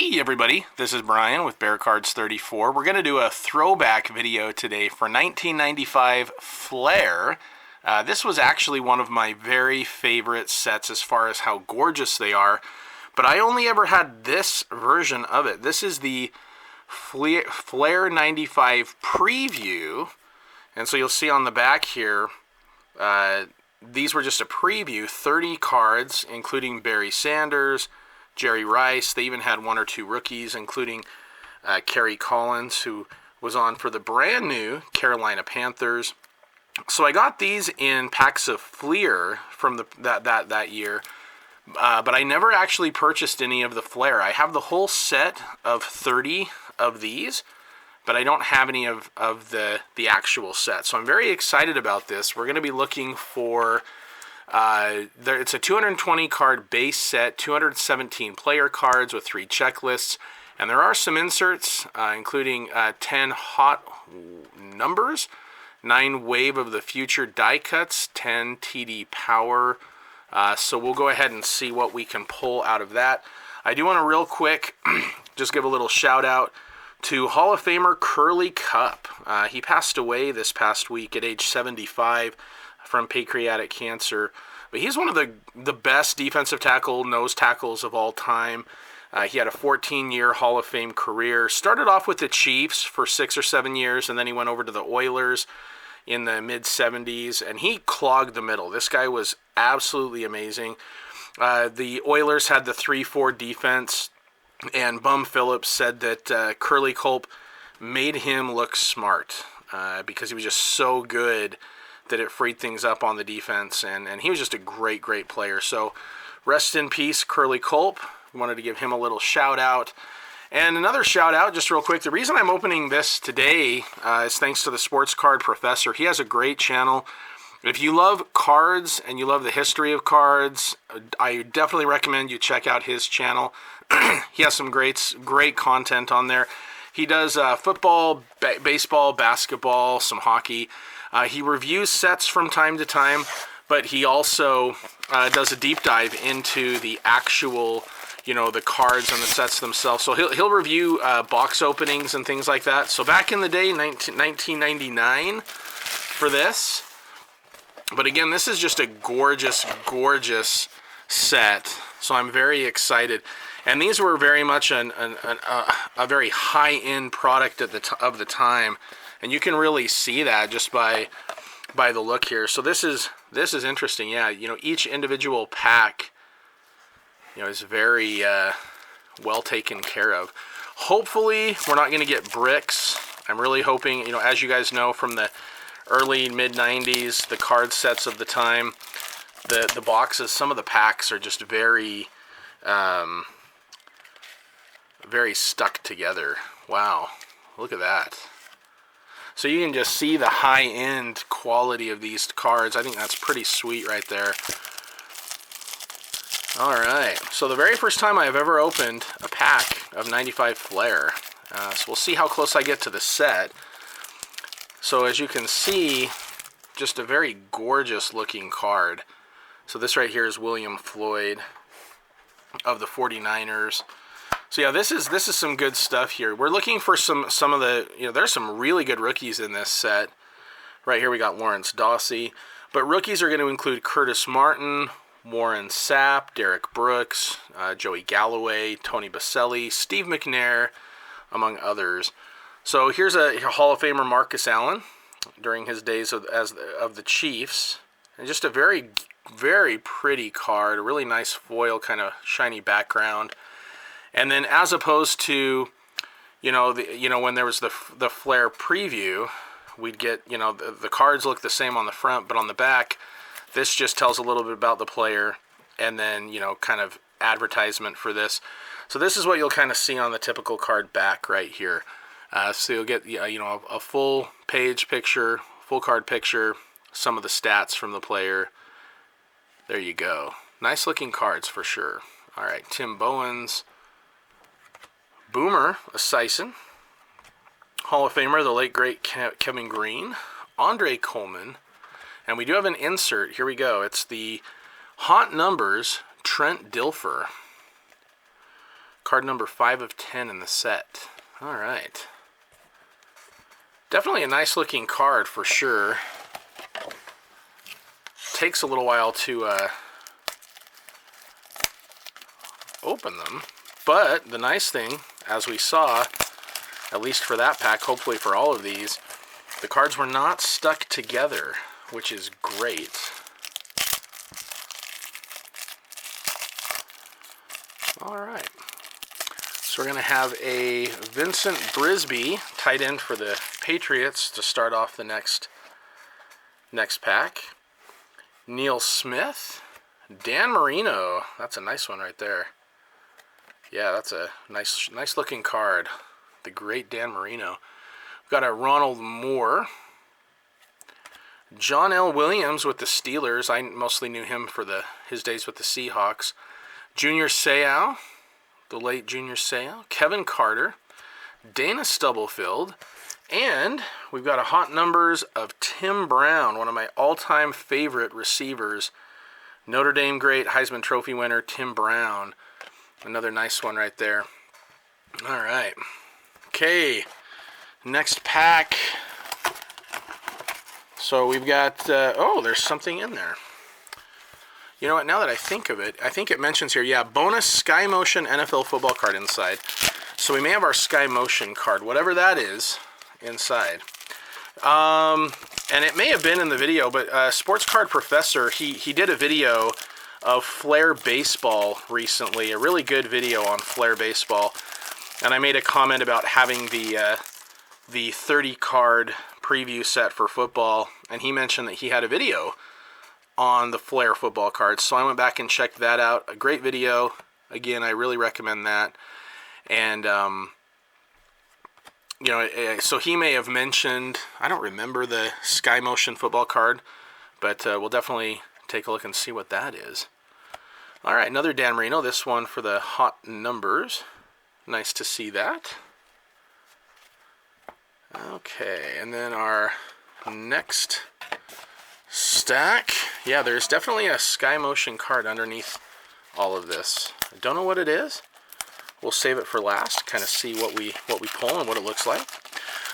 Hey everybody, this is Brian with Bear Cards 34. We're going to do a throwback video today for 1995 Flair. This was actually one of my very favorite sets as far as how gorgeous they are, but I only ever had this version of it. This is the Flair 95 preview, and so you'll see on the back here, these were just a preview, 30 cards, including Barry Sanders, Jerry Rice. They even had one or two rookies, including Kerry Collins, who was on for the brand new Carolina Panthers. So I got these in packs of Flair from that year, but I never actually purchased any of the Flair. I have the whole set of 30 of these, but I don't have any of the actual set. So I'm very excited about this. We're going to be looking for it's a 220 card base set, 217 player cards with 3 checklists, and there are some inserts, including 10 hot numbers, 9 wave of the future die cuts, 10 TD power. So we'll go ahead and see what we can pull out of that. I do want to real quick just give a little shout out to Hall of Famer Curly Cup. He passed away this past week at age 75 from pancreatic cancer, but he's one of the best defensive nose tackles of all time. He had a 14-year Hall of Fame career. Started off with the Chiefs for 6 or 7 years, and then he went over to the Oilers in the mid-70s, and he clogged the middle. This guy was absolutely amazing. The Oilers had the 3-4 defense, and Bum Phillips said that Curly Culp made him look smart because he was just so good that it freed things up on the defense, and he was just a great player. So rest in peace, Curly Culp. We wanted to give him a little shout out. And another shout out, just real quick, the reason I'm opening this today is thanks to the Sports Card Professor. He has a great channel. If you love cards and you love the history of cards, I definitely recommend you check out his channel. He has some great content on there. He does football, baseball, basketball, some hockey. He reviews sets from time to time, but he also does a deep dive into the actual, the cards and the sets themselves. So he'll review box openings and things like that. So back in the day, 1999 for this. But again, this is just a gorgeous set. So I'm very excited. And these were very much a very high-end product of the time. And you can really see that just by the look here. So this is interesting. Yeah, each individual pack, is very well taken care of. Hopefully, we're not going to get bricks. I'm really hoping, as you guys know from the early mid-90s, the card sets of the time, the boxes, some of the packs are just very stuck together. Wow, look at that. So you can just see the high-end quality of these cards. I think that's pretty sweet right there. All right, so the very first time I've ever opened a pack of 95 Flair. So we'll see how close I get to the set. So as you can see, just a very gorgeous looking card. So this right here is William Floyd of the 49ers. So yeah, this is some good stuff here. We're looking for some of the, there's some really good rookies in this set. Right here we got Lawrence Dawsey. But rookies are going to include Curtis Martin, Warren Sapp, Derek Brooks, Joey Galloway, Tony Baselli, Steve McNair, among others. So here's a Hall of Famer Marcus Allen during his days of the Chiefs. And just a very pretty card, a really nice foil, kind of shiny background. And then as opposed to, when there was the Flair preview, we'd get, the cards look the same on the front, but on the back, this just tells a little bit about the player, and then, kind of advertisement for this. So this is what you'll kind of see on the typical card back right here. So you'll get, a full page picture, full card picture, some of the stats from the player. There you go. Nice looking cards for sure. All right, Tim Bowens. Boomer Esiason, Hall of Famer, the late great Kevin Green, Andre Coleman, and we do have an insert. Here we go. It's the Hot Numbers Trent Dilfer card number 5 of 10 in the set. All right. Definitely a nice looking card for sure. Takes a little while to open them, but the nice thing, as we saw, at least for that pack, hopefully for all of these, the cards were not stuck together, which is great. All right. So we're going to have a Vincent Brisby, tight end for the Patriots, to start off the next pack. Neil Smith. Dan Marino. That's a nice one right there. Yeah, that's a nice looking card. The great Dan Marino. We've got a Ronald Moore. John L. Williams with the Steelers. I mostly knew him for his days with the Seahawks. Junior Seau, the late Junior Seau. Kevin Carter. Dana Stubblefield. And we've got a hot numbers of Tim Brown, one of my all-time favorite receivers. Notre Dame great, Heisman Trophy winner, Tim Brown. Another nice one right there. All right. Okay, next pack. So we've got, oh, there's something in there. You know what, now that I think of it, I think it mentions here, yeah, bonus SkyMotion NFL football card inside. So we may have our SkyMotion card, whatever that is, inside. And it may have been in the video, but Sports Card Professor, he did a video of Flair Baseball recently, a really good video on Flair Baseball. And I made a comment about having the 30-card preview set for football, and he mentioned that he had a video on the Flair football cards. So I went back and checked that out. A great video. Again, I really recommend that. And, you know, so he may have mentioned, I don't remember the SkyMotion football card, but we'll definitely take a look and see what that is. All right, another Dan Marino, this one for the hot numbers. Nice to see that. Okay, and then our next stack. Yeah, there's definitely a SkyMotion card underneath all of this. I don't know what it is. We'll save it for last, kind of see what we pull and what it looks like.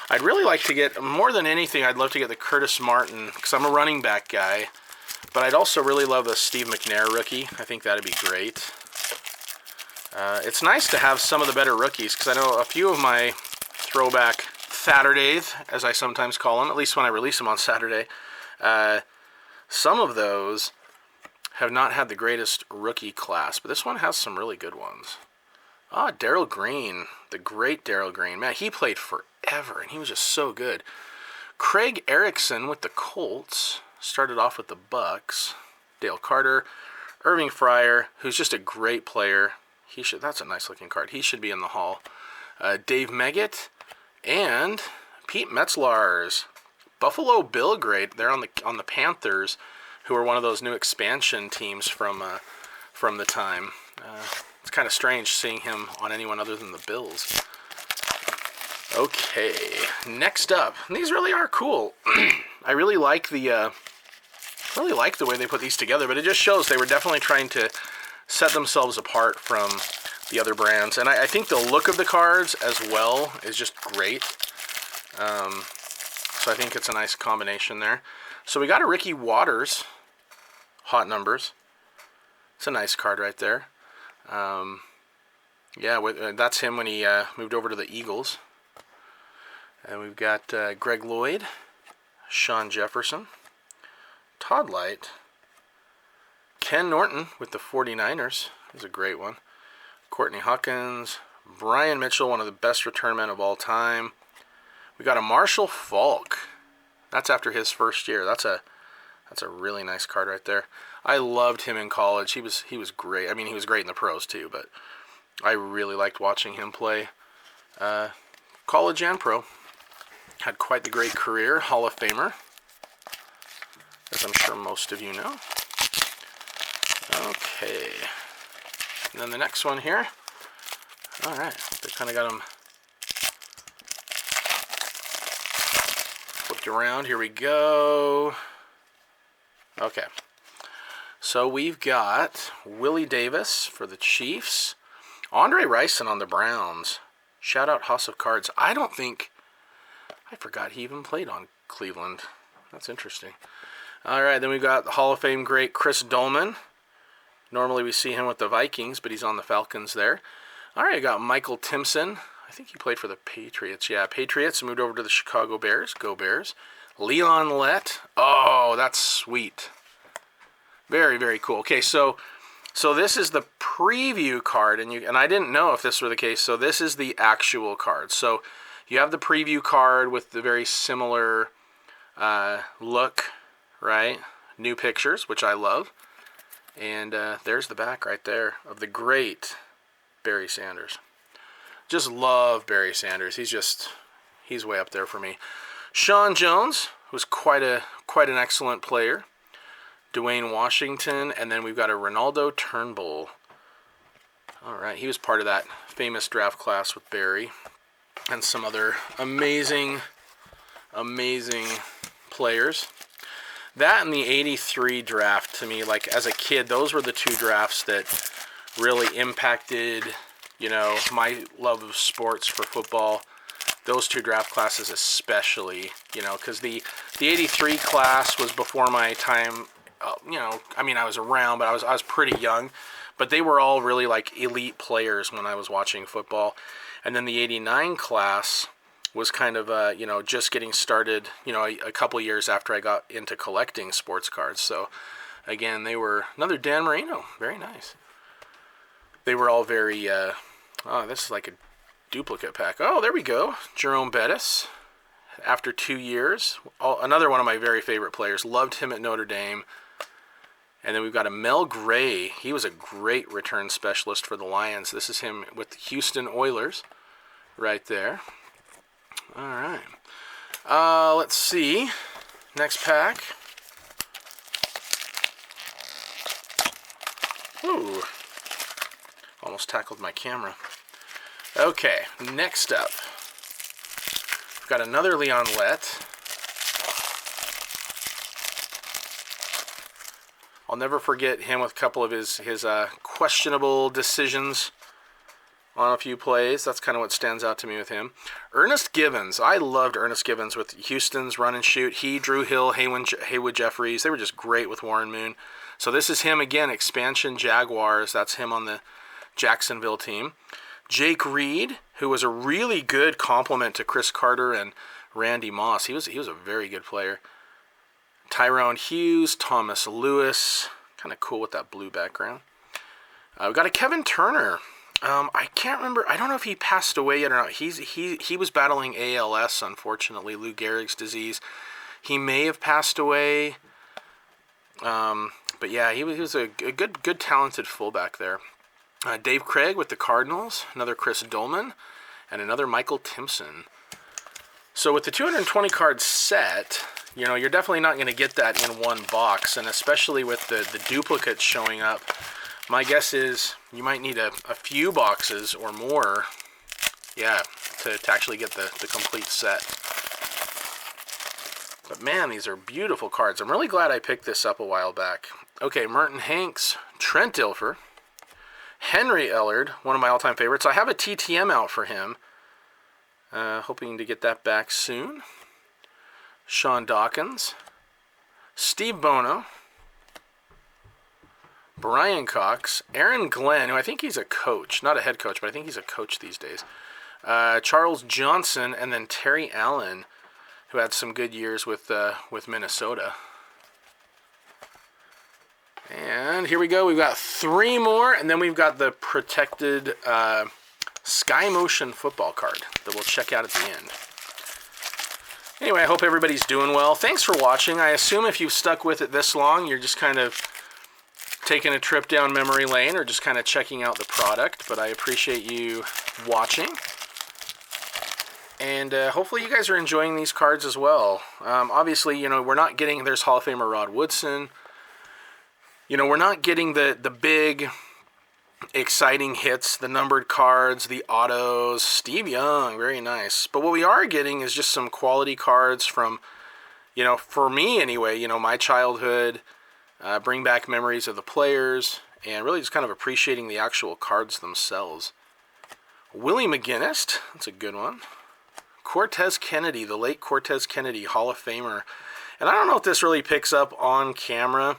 I'd really like to get, more than anything, I'd love to get the Curtis Martin, because I'm a running back guy. But I'd also really love the Steve McNair rookie. I think that'd be great. It's nice to have some of the better rookies, because I know a few of my throwback Saturdays, as I sometimes call them, at least when I release them on Saturday, some of those have not had the greatest rookie class, but this one has some really good ones. Ah, Daryl Green, the great Daryl Green. Man, he played forever, and he was just so good. Craig Erickson with the Colts. Started off with the Bucks. Dale Carter. Irving Fryer, who's just a great player. That's a nice looking card. He should be in the Hall. Dave Meggett. And Pete Metzlars. Buffalo Bill great. They're on the Panthers, who are one of those new expansion teams from the time. It's kind of strange seeing him on anyone other than the Bills. Okay, next up. And these really are cool. I really like the way they put these together, but it just shows they were definitely trying to set themselves apart from the other brands. And I think the look of the cards as well is just great. So I think it's a nice combination there. So we got a Ricky Waters, hot numbers. It's a nice card right there. Yeah, that's him when he moved over to the Eagles. And we've got Greg Lloyd, Sean Jefferson, Todd Light, Ken Norton with the 49ers. Is a great one. Courtney Huckins, Brian Mitchell, one of the best return men of all time. We got a Marshall Falk. That's after his first year. That's a really nice card right there. I loved him in college. He was great. I mean, he was great in the pros too, but I really liked watching him play college and pro. Had quite the great career, Hall of Famer, as I'm sure most of you know. Okay. And then the next one here. All right. They kind of got them flipped around. Here we go. Okay. So we've got Willie Davis for the Chiefs. Andre Rison on the Browns. Shout out House of Cards. I forgot he even played on Cleveland. That's interesting. All right, then we've got the Hall of Fame great Chris Dolman. Normally we see him with the Vikings, but he's on the Falcons there. All right, I got Michael Timpson. I think he played for the Patriots. Yeah, Patriots, moved over to the Chicago Bears. Go Bears. Leon Lett. Oh, that's sweet. Very, very cool. Okay, so this is the preview card, and I didn't know if this were the case. So this is the actual card. So you have the preview card with the very similar look, right? New pictures, which I love. And there's the back right there of the great Barry Sanders. Just love Barry Sanders. He's way up there for me. Sean Jones was quite an excellent player. Dwayne Washington, and then we've got a Ronaldo Turnbull. All right, he was part of that famous draft class with Barry and some other amazing players. That and the 83 draft, to me, like as a kid, those were the two drafts that really impacted, my love of sports for football. Those two draft classes especially, because the 83 class was before my time. I was around, but I was pretty young. But they were all really like elite players when I was watching football. And then the 89 class was kind of, just getting started, a couple years after I got into collecting sports cards. So, again, they were another Dan Marino. Very nice. They were all very, this is like a duplicate pack. Oh, there we go. Jerome Bettis. After 2 years. Another one of my very favorite players. Loved him at Notre Dame. And then we've got a Mel Gray. He was a great return specialist for the Lions. This is him with the Houston Oilers right there. All right. Let's see. Next pack. Ooh. Almost tackled my camera. Okay, next up. We've got another Leon Lett. I'll never forget him with a couple of his questionable decisions on a few plays. That's kind of what stands out to me with him. Ernest Givens. I loved Ernest Givens with Houston's run and shoot. He, Drew Hill, Haywood Jeffries. They were just great with Warren Moon. So this is him again, expansion Jaguars. That's him on the Jacksonville team. Jake Reed, who was a really good complement to Chris Carter and Randy Moss. He was a very good player. Tyrone Hughes, Thomas Lewis, kind of cool with that blue background. We've got a Kevin Turner. I can't remember. I don't know if he passed away yet or not. He was battling ALS, unfortunately, Lou Gehrig's disease. He may have passed away. But yeah, he was a good talented fullback there. Dave Craig with the Cardinals, another Chris Dolman, and another Michael Timpson. So with the 220 card set, you're definitely not going to get that in one box, and especially with the duplicates showing up, my guess is you might need a few boxes or more, to actually get the complete set. But man, these are beautiful cards. I'm really glad I picked this up a while back. Okay, Merton Hanks, Trent Dilfer, Henry Ellard, one of my all-time favorites. I have a TTM out for him. Hoping to get that back soon. Sean Dawkins, Steve Bono, Brian Cox, Aaron Glenn, who I think he's a coach, not a head coach, but I think he's a coach these days. Charles Johnson, and then Terry Allen, who had some good years with Minnesota. And here we go. We've got 3 more, and then we've got the protected SkyMotion football card that we'll check out at the end. Anyway, I hope everybody's doing well. Thanks for watching. I assume if you've stuck with it this long, you're just kind of taking a trip down memory lane or just kind of checking out the product. But I appreciate you watching. And hopefully you guys are enjoying these cards as well. Obviously, we're not getting... There's Hall of Famer Rod Woodson. We're not getting the big... exciting hits, the numbered cards, the autos. Steve Young, very nice. But what we are getting is just some quality cards from, for me anyway, my childhood, bring back memories of the players, and really just kind of appreciating the actual cards themselves. Willie McGinnis, that's a good one. Cortez Kennedy, the late Cortez Kennedy, Hall of Famer. And I don't know if this really picks up on camera,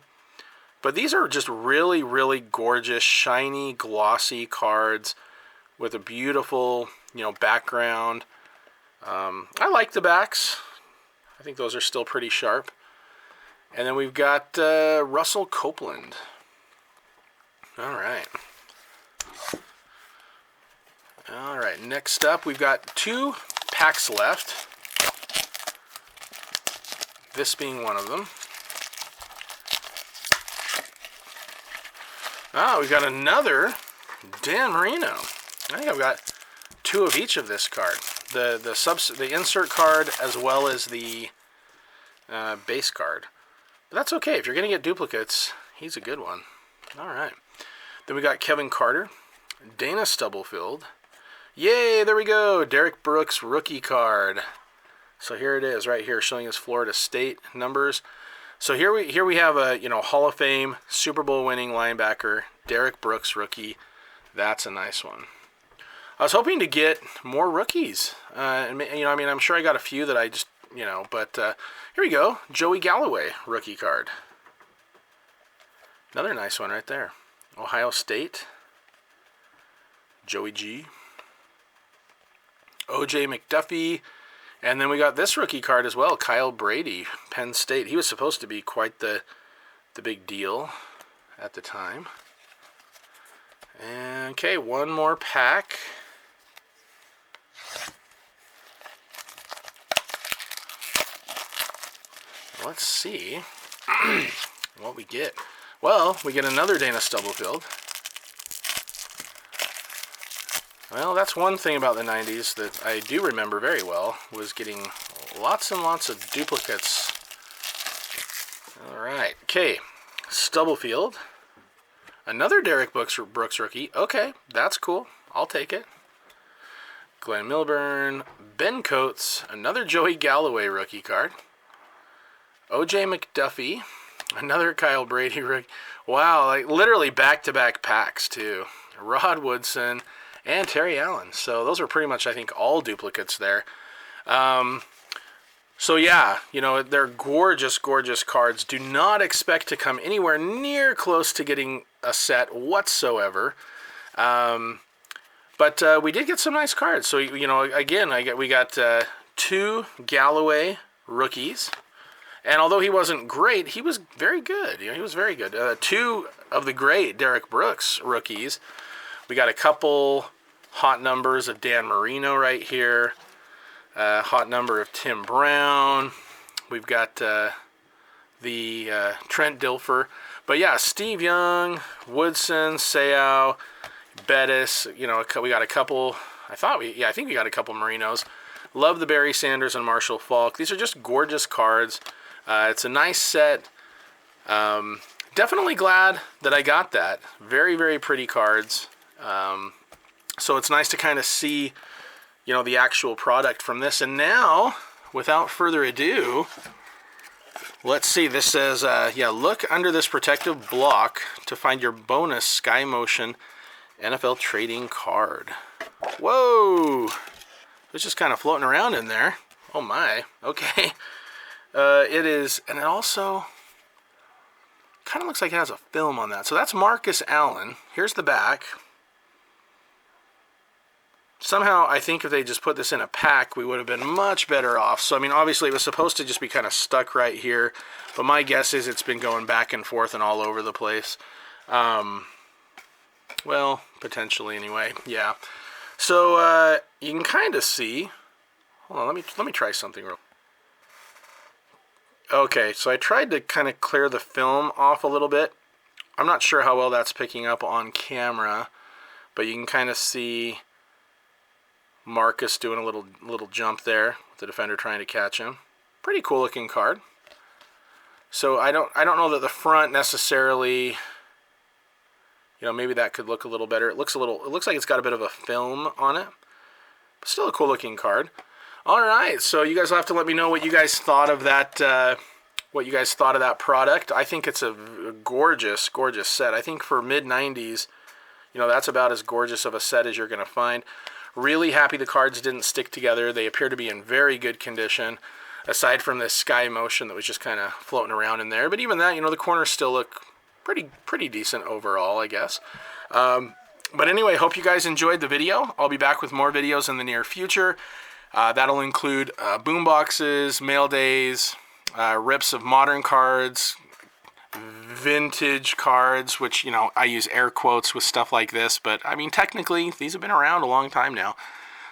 but these are just really, really gorgeous, shiny, glossy cards with a beautiful, background. I like the backs. I think those are still pretty sharp. And then we've got Russell Copeland. All right. All right, next up, we've got 2 packs left. This being one of them. We've got another Dan Marino. I think I've got 2 of each of this card. The insert card as well as the base card. But that's okay. If you're going to get duplicates, he's a good one. All right. Then we got Kevin Carter, Dana Stubblefield. Yay, there we go. Derek Brooks rookie card. So here it is right here showing us Florida State numbers. So here we have a, Hall of Fame, Super Bowl winning linebacker, Derek Brooks rookie. That's a nice one. I was hoping to get more rookies. I'm sure I got a few that I just, but here we go. Joey Galloway rookie card. Another nice one right there. Ohio State. Joey G. O.J. McDuffie. And then we got this rookie card as well, Kyle Brady, Penn State. He was supposed to be quite the big deal at the time. And, okay, one more pack. Let's see what we get. Well, we get another Dana Stubblefield. Well, that's one thing about the 90s that I do remember very well, was getting lots and lots of duplicates. All right. Okay. Stubblefield. Another Derek Brooks rookie. Okay, that's cool. I'll take it. Glenn Milburn. Ben Coates. Another Joey Galloway rookie card. O.J. McDuffie. Another Kyle Brady rookie. Wow, like literally back-to-back packs, too. Rod Woodson and Terry Allen. So those are pretty much, I think, all duplicates there. So yeah, they're gorgeous, gorgeous cards. Do not expect to come anywhere near close to getting a set whatsoever. But we did get some nice cards. So, again, we got 2 Galloway rookies. And although he wasn't great, he was very good. He was very good. 2 of the great Derek Brooks rookies. We got a couple hot numbers of Dan Marino right here. Hot number of Tim Brown. We've got the Trent Dilfer. But yeah, Steve Young, Woodson, Seau, Bettis. We got a couple. I think we got a couple Marinos. Love the Barry Sanders and Marshall Falk. These are just gorgeous cards. It's a nice set. Definitely glad that I got that. Very, very pretty cards. So it's nice to kind of see, the actual product from this. And now, without further ado, let's see. This says, look under this protective block to find your bonus SkyMotion NFL trading card. Whoa! It's just kind of floating around in there. Oh my. Okay. It is, and it also kind of looks like it has a film on that. So that's Marcus Allen. Here's the back. Somehow, I think if they just put this in a pack, we would have been much better off. So, obviously, it was supposed to just be kind of stuck right here. But my guess is it's been going back and forth and all over the place. Well, potentially anyway. Yeah. So, you can kind of see. Hold on, let me try something real. Okay, so I tried to kind of clear the film off a little bit. I'm not sure how well that's picking up on camera, but you can kind of see Marcus doing a little jump there with the defender trying to catch him. Pretty cool looking card. So I don't know that the front necessarily, maybe that could look a little better. It looks like it's got a bit of a film on it. But still a cool looking card. All right, so you guys will have to let me know what you guys thought of that. What you guys thought of that product. I think it's a gorgeous, gorgeous set. I think for mid-90s, that's about as gorgeous of a set as you're going to find. Really happy the cards didn't stick together. They appear to be in very good condition, aside from this SkyMotion that was just kind of floating around in there. But even that, the corners still look pretty decent overall, I guess. But anyway, hope you guys enjoyed the video. I'll be back with more videos in the near future. That'll include boom boxes, mail days, rips of modern cards, vintage cards, which, I use air quotes with stuff like this, but I mean, technically, these have been around a long time now.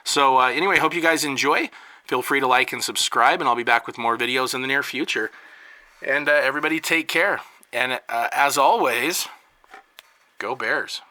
So anyway, hope you guys enjoy. Feel free to like and subscribe, and I'll be back with more videos in the near future. And everybody take care. And as always, go Bears.